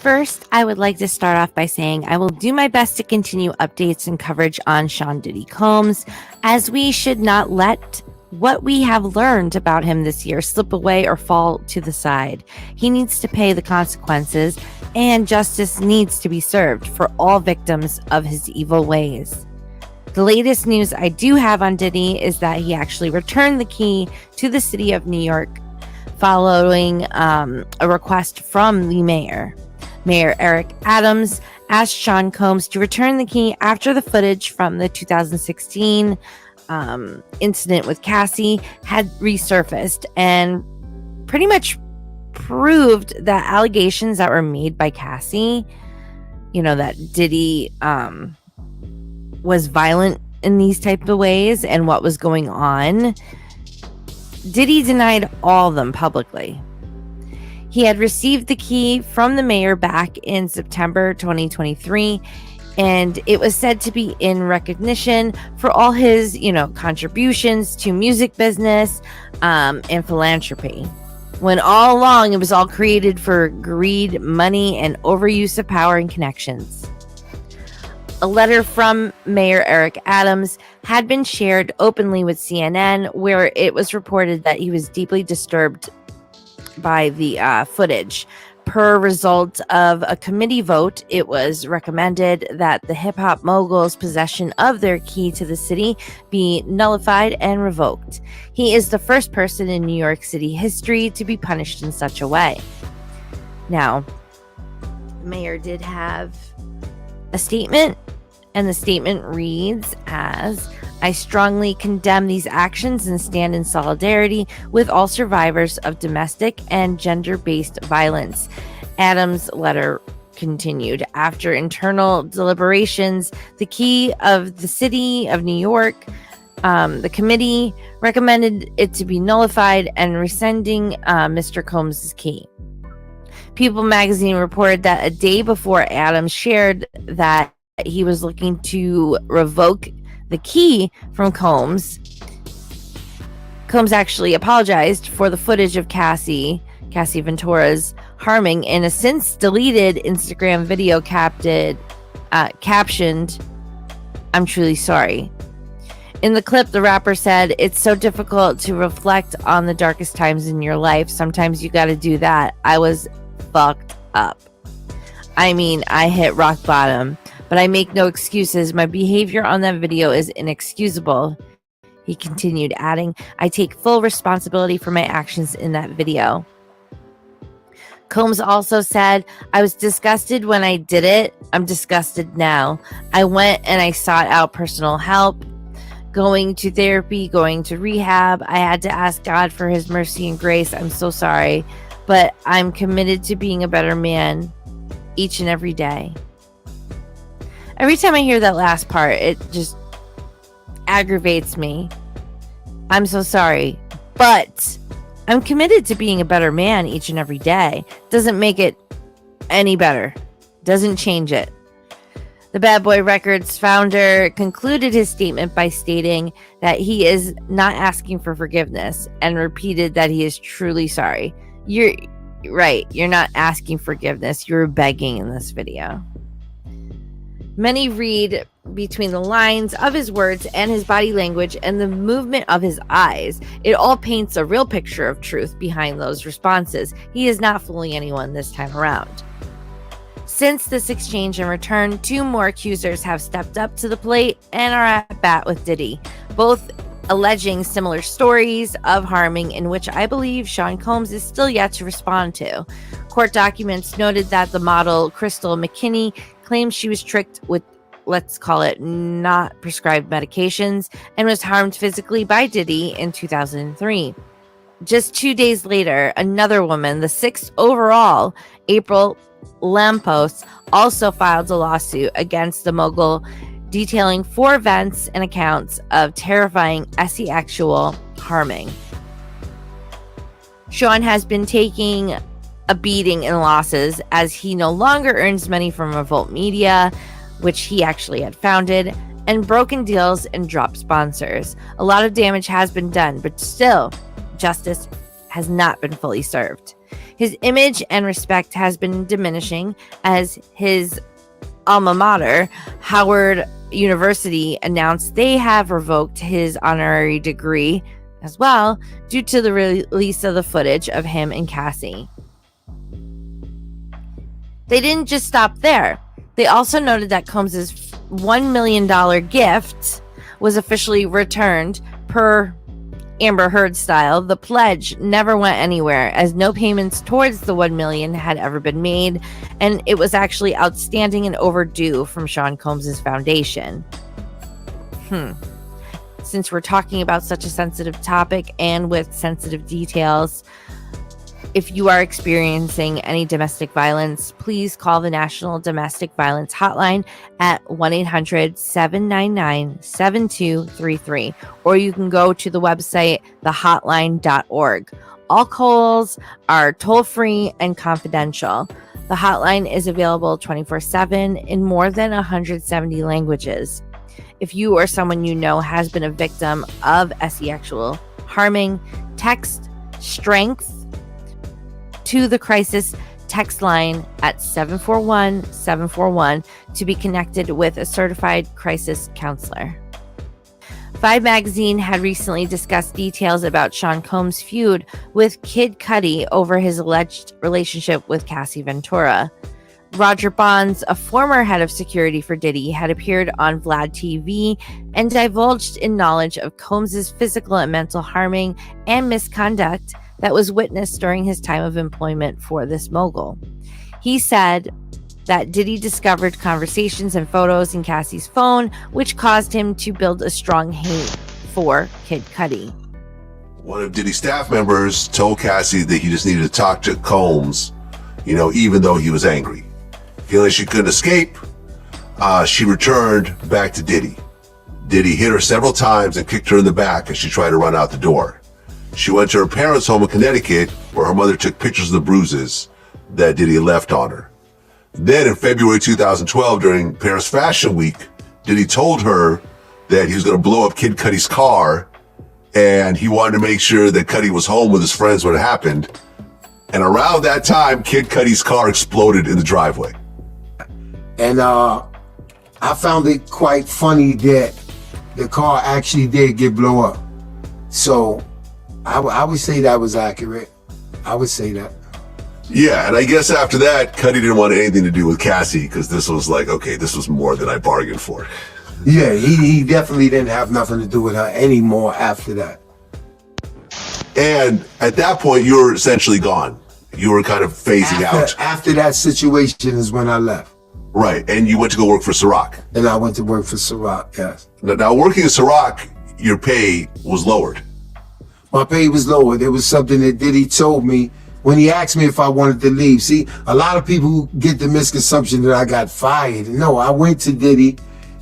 First, I would like to start off by saying I will do my best to continue updates and coverage on Sean Diddy Combs, as we should not let what we have learned about him this year slip away or fall to the side. He needs to pay the consequences, and justice needs to be served for all victims of his evil ways. The latest news I do have on Diddy is that he actually returned the key to the city of New York following a request from the mayor. Mayor Eric Adams asked Sean Combs to return the key after the footage from the 2016 incident with Cassie had resurfaced and pretty much proved that allegations that were made by Cassie, that Diddy was violent in these type of ways and what was going on. Diddy denied all of them publicly. He had received the key from the mayor back in September 2023, and it was said to be in recognition for all his, contributions to music business and philanthropy. When all along it was all created for greed, money, and overuse of power and connections. A letter from Mayor Eric Adams had been shared openly with CNN, where it was reported that he was deeply disturbed by the footage. Per result of a committee vote, it was recommended that the hip-hop mogul's possession of their key to the city be nullified and revoked. He is the first person in New York City history to be punished in such a way. Now, the mayor did have a statement, and the statement reads as, "I strongly condemn these actions and stand in solidarity with all survivors of domestic and gender-based violence." Adams' letter continued. After internal deliberations, the key of the city of New York, the committee recommended it to be nullified and rescinding Mr. Combs' key. People magazine reported that a day before Adams shared that he was looking to revoke the key from Combs, Combs actually apologized for the footage of Cassie Ventura's harming in a since deleted Instagram video captioned, "I'm truly sorry." In the clip, the rapper said, "It's so difficult to reflect on the darkest times in your life. Sometimes you got to do that. I was fucked up. I mean, I hit rock bottom. But I make no excuses. My behavior on that video is inexcusable." He continued, adding, "I take full responsibility for my actions in that video." Combs also said, "I was disgusted when I did it. I'm disgusted now. I went and I sought out personal help, going to therapy, going to rehab. I had to ask God for his mercy and grace. I'm so sorry, but I'm committed to being a better man each and every day." Every time I hear that last part, it just aggravates me. I'm so sorry, but I'm committed to being a better man each and every day. Doesn't make it any better. Doesn't change it. The Bad Boy Records founder concluded his statement by stating that he is not asking for forgiveness and repeated that he is truly sorry. You're right. You're not asking forgiveness. You're begging in this video. Many read between the lines of his words and his body language and the movement of his eyes. It all paints a real picture of truth behind those responses. He is not fooling anyone this time around. Since this exchange and return, 2 more accusers have stepped up to the plate and are at bat with Diddy, both alleging similar stories of harming in which I believe Sean Combs is still yet to respond to. Court documents noted that the model Crystal McKinney claimed she was tricked with, let's call it, not prescribed medications and was harmed physically by Diddy in 2003. Just 2 days later, another woman, the 6th overall, April Lampos, also filed a lawsuit against the mogul, detailing 4 events and accounts of terrifying sexual harming. Sean has been taking a beating in losses as he no longer earns money from Revolt Media, which he actually had founded, and broken deals and dropped sponsors. A lot of damage has been done, but still, justice has not been fully served. His image and respect has been diminishing as his alma mater, Howard University, announced they have revoked his honorary degree as well due to the release of the footage of him and Cassie. They didn't just stop there. They also noted that Combs's $1 million gift was officially returned per Amber Heard style. The pledge never went anywhere as no payments towards the $1 million had ever been made, and it was actually outstanding and overdue from Sean Combs's foundation. Since we're talking about such a sensitive topic and with sensitive details, if you are experiencing any domestic violence, please call the National Domestic Violence Hotline at 1-800-799-7233, or you can go to the website thehotline.org. All calls are toll-free and confidential. The hotline is available 24/7 in more than 170 languages. If you or someone you know has been a victim of sexual harming, text STRENGTH to the crisis text line at 741-741 to be connected with a certified crisis counselor. Vibe magazine had recently discussed details about Sean Combs' feud with Kid Cudi over his alleged relationship with Cassie Ventura. Rodger Bonds, a former head of security for Diddy, had appeared on Vlad TV and divulged in knowledge of Combs' physical and mental harming and misconduct that was witnessed during his time of employment for this mogul. He said that Diddy discovered conversations and photos in Cassie's phone, which caused him to build a strong hate for Kid Cudi. One of Diddy's staff members told Cassie that he just needed to talk to Combs, even though he was angry. Feeling she couldn't escape, she returned back to Diddy. Diddy hit her several times and kicked her in the back as she tried to run out the door. She went to her parents' home in Connecticut, where her mother took pictures of the bruises that Diddy left on her. Then in February 2012, during Paris Fashion Week, Diddy told her that he was going to blow up Kid Cudi's car, and he wanted to make sure that Cudi was home with his friends when it happened. And around that time, Kid Cudi's car exploded in the driveway. And I found it quite funny that the car actually did get blown up. So I would say that was accurate. I would say that. Yeah, and I guess after that, Cudi didn't want anything to do with Cassie because this was like, okay, this was more than I bargained for. Yeah, he definitely didn't have nothing to do with her anymore after that. And at that point, you were essentially gone. You were kind of phasing out. After that situation is when I left. Right, and you went to go work for Ciroc. And I went to work for Ciroc, yes. Now working at Ciroc, your pay was lowered. My pay was lowered. It was something that Diddy told me when he asked me if I wanted to leave. See, a lot of people get the misconception that I got fired. No, I went to Diddy,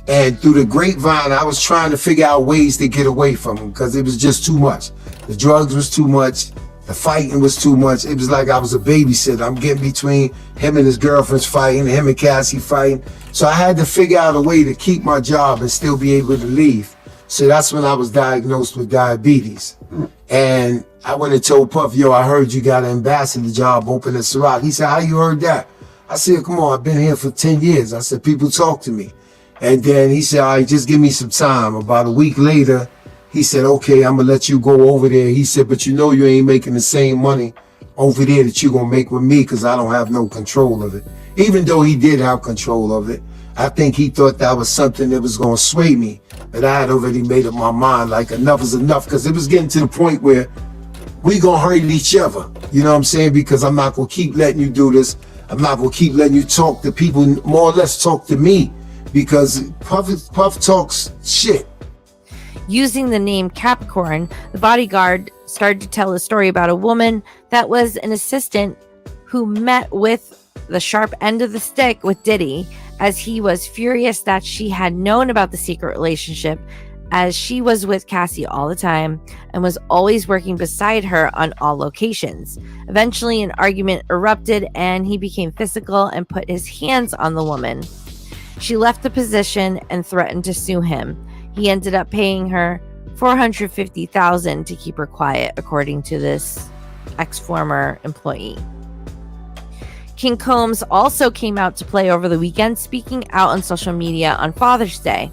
and through the grapevine, I was trying to figure out ways to get away from him because it was just too much. The drugs was too much. The fighting was too much. It was like I was a babysitter. I'm getting between him and his girlfriends fighting, him and Cassie fighting. So I had to figure out a way to keep my job and still be able to leave. So that's when I was diagnosed with diabetes. And I went and told Puff, yo, I heard you got an ambassador job open at Ciroc. He said, how you heard that? I said, come on, I've been here for 10 years. I said, people talk to me. And then he said, all right, just give me some time. About a week later, he said, okay, I'm gonna let you go over there. He said, but you ain't making the same money over there that you're gonna make with me because I don't have no control of it. Even though he did have control of it, I think he thought that was something that was gonna sway me. But I had already made up my mind, like enough is enough, because it was getting to the point where we gonna hurt each other. You know what I'm saying? Because I'm not gonna keep letting you do this. I'm not gonna keep letting you talk to people, more or less talk to me, because Puff talks shit. Using the name Capricorn, the bodyguard started to tell a story about a woman that was an assistant who met with the sharp end of the stick with Diddy, as he was furious that she had known about the secret relationship, as she was with Cassie all the time and was always working beside her on all locations. Eventually, an argument erupted and he became physical and put his hands on the woman. She left the position and threatened to sue him. He ended up paying her $450,000 to keep her quiet, according to this ex-former employee. King Combs also came out to play over the weekend, speaking out on social media on Father's Day.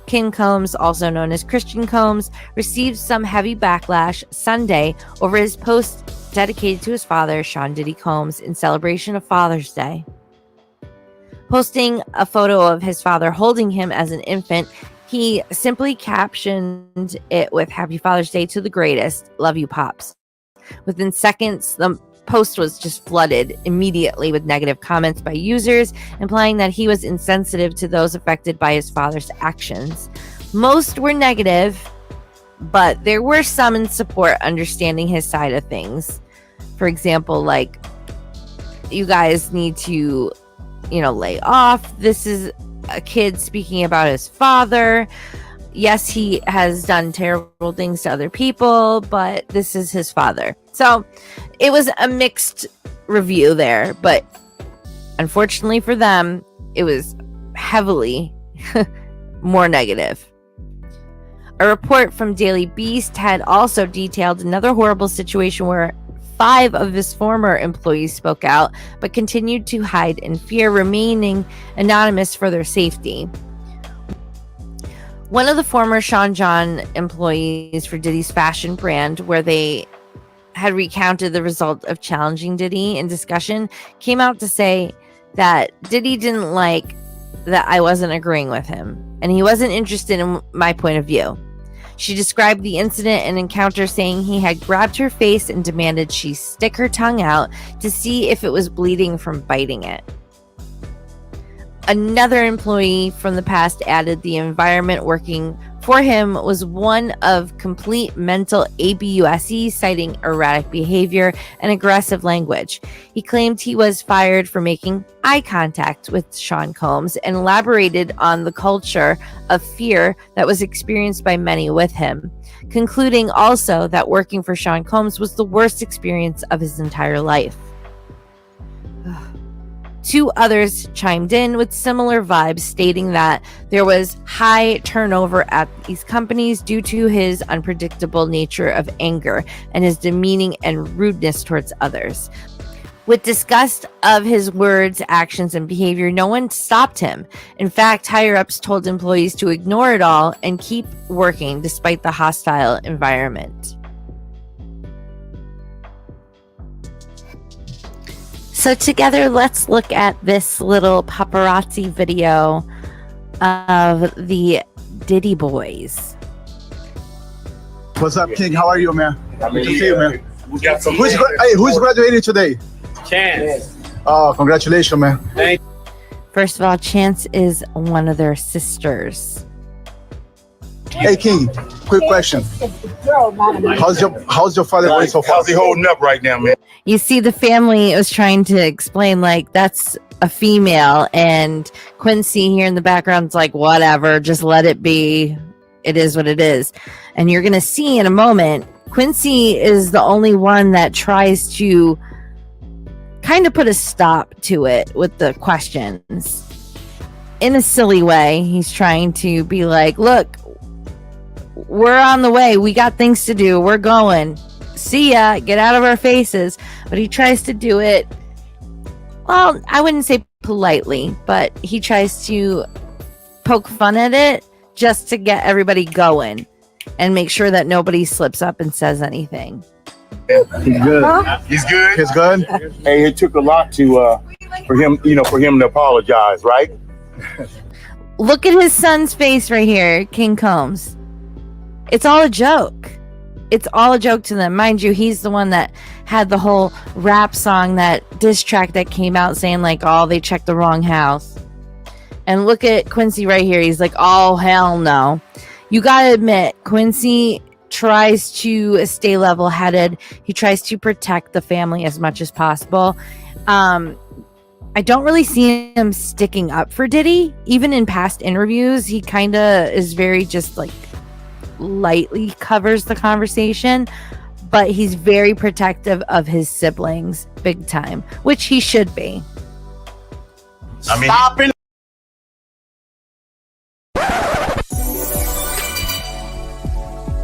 King Combs, also known as Christian Combs, received some heavy backlash Sunday over his post dedicated to his father, Sean Diddy Combs, in celebration of Father's Day. Posting a photo of his father holding him as an infant, he simply captioned it with "Happy Father's Day to the greatest. Love you, Pops." Within seconds, the post was just flooded immediately with negative comments by users, implying that he was insensitive to those affected by his father's actions. Most were negative, but there were some in support, understanding his side of things. For example, like, you guys need to, lay off. This is a kid speaking about his father. Yes, he has done terrible things to other people, but this is his father. So it was a mixed review there, but unfortunately for them, it was heavily more negative. A report from Daily Beast had also detailed another horrible situation where 5 of his former employees spoke out, but continued to hide in fear, remaining anonymous for their safety. One of the former Sean John employees for Diddy's fashion brand, where they had recounted the result of challenging Diddy in discussion, came out to say that Diddy didn't like that I wasn't agreeing with him, and he wasn't interested in my point of view. She described the incident and encounter, saying he had grabbed her face and demanded she stick her tongue out to see if it was bleeding from biting it. Another employee from the past added the environment working for him was one of complete mental abuse, citing erratic behavior and aggressive language. He claimed he was fired for making eye contact with Sean Combs and elaborated on the culture of fear that was experienced by many with him, concluding also that working for Sean Combs was the worst experience of his entire life. 2 others chimed in with similar vibes, stating that there was high turnover at these companies due to his unpredictable nature of anger and his demeaning and rudeness towards others. With disgust of his words, actions, and behavior, no one stopped him. In fact, higher-ups told employees to ignore it all and keep working despite the hostile environment. So together, let's look at this little paparazzi video of the Diddy boys. What's up, King? How are you, man? Good to see you, man. Got Who's graduating today? Chance. Oh, congratulations, man. First of all, Chance is one of their sisters. Hey, King, quick question. How's your father doing so far? How's he holding up right now, man? You see, the family was trying to explain, like, that's a female, and Quincy here in the background's like, whatever, just let it be. It is what it is. And you're going to see in a moment, Quincy is the only one that tries to kind of put a stop to it with the questions. In a silly way, he's trying to be like, look, we're on the way. We got things to do. We're going. See ya. Get out of our faces. But he tries to do it, well, I wouldn't say politely, but he tries to poke fun at it just to get everybody going and make sure that nobody slips up and says anything. He's good. Huh? He's good. He's good. Hey, it took a lot to for him to apologize, right? Look at his son's face right here, King Combs. It's all a joke. It's all a joke to them. Mind you, he's the one that had the whole rap song, that diss track that came out saying like, oh, they checked the wrong house. And look at Quincy right here. He's like, oh, hell no. You got to admit, Quincy tries to stay level-headed. He tries to protect the family as much as possible. I don't really see him sticking up for Diddy. Even in past interviews, he kind of is very just like lightly covers the conversation, but he's very protective of his siblings, big time, which he should be. I mean, stop it.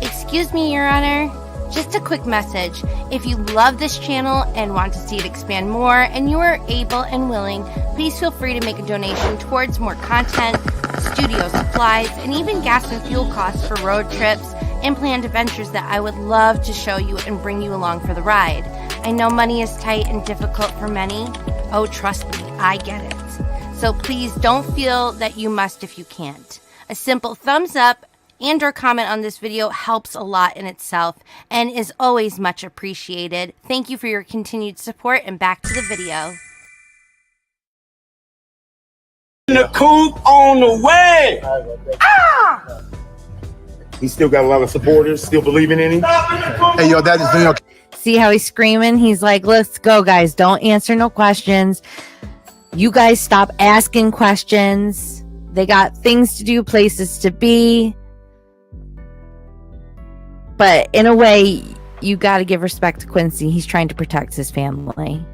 Excuse me, Your Honor. Just a quick message. If you love this channel and want to see it expand more and you are able and willing, please feel free to make a donation towards more content, studio supplies, and even gas and fuel costs for road trips and planned adventures that I would love to show you and bring you along for the ride. I know money is tight and difficult for many. Oh, trust me, I get it. So please don't feel that you must if you can't. A simple thumbs up and or comment on this video helps a lot in itself and is always much appreciated. Thank you for your continued support, and back to the video. The coop on the way. Ah! He still got a lot of supporters, still believing in him. Hey, your dad is doing okay. See how he's screaming? He's like, let's go, guys. Don't answer no questions. You guys stop asking questions. They got things to do, places to be. But in a way, you got to give respect to Quincy. He's trying to protect his family.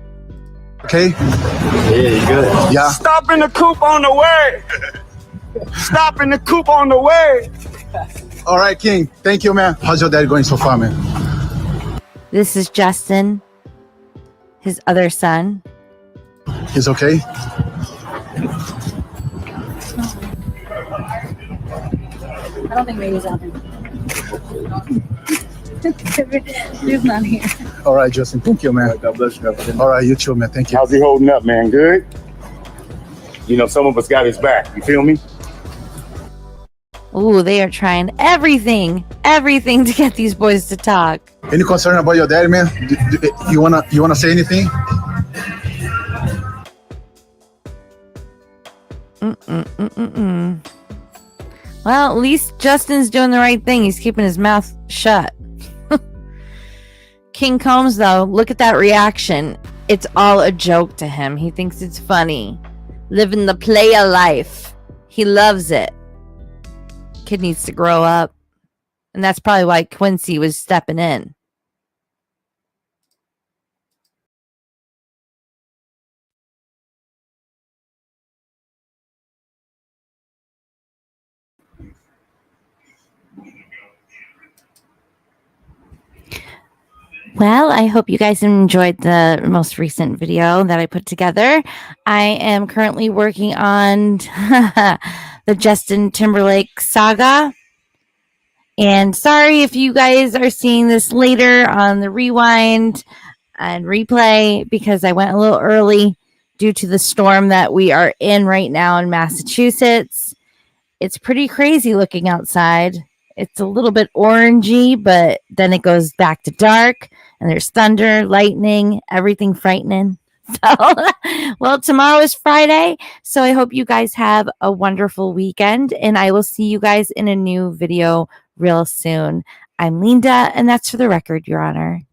Okay? Yeah, you good. Yeah. Stop in the coop on the way. Stop in the coop on the way. All right, King. Thank you, man. How's your dad going so far, man? This is Justin, his other son. He's okay? I don't think Ray's out there. He's not here. All right, Justin. Thank you, man. God bless you. All right, you too, man. Thank you. How's he holding up, man? Good? You know, some of us got his back. You feel me? Ooh, they are trying everything to get these boys to talk. Any concern about your dad, man? You wanna say anything? Well, at least Justin's doing the right thing. He's keeping his mouth shut. King Combs, though, look at that reaction. It's all a joke to him. He thinks it's funny. Living the player life. He loves it. Kid needs to grow up. And that's probably why Quincy was stepping in. Well, I hope you guys enjoyed the most recent video that I put together. I am currently working on the Justin Timberlake saga. And sorry if you guys are seeing this later on the rewind and replay, because I went a little early due to the storm that we are in right now in Massachusetts. It's pretty crazy looking outside. It's a little bit orangey, but then it goes back to dark, and there's thunder, lightning, everything frightening. So, well, tomorrow is Friday, so I hope you guys have a wonderful weekend, and I will see you guys in a new video real soon. I'm Leenda, and that's for the record, Your Honor.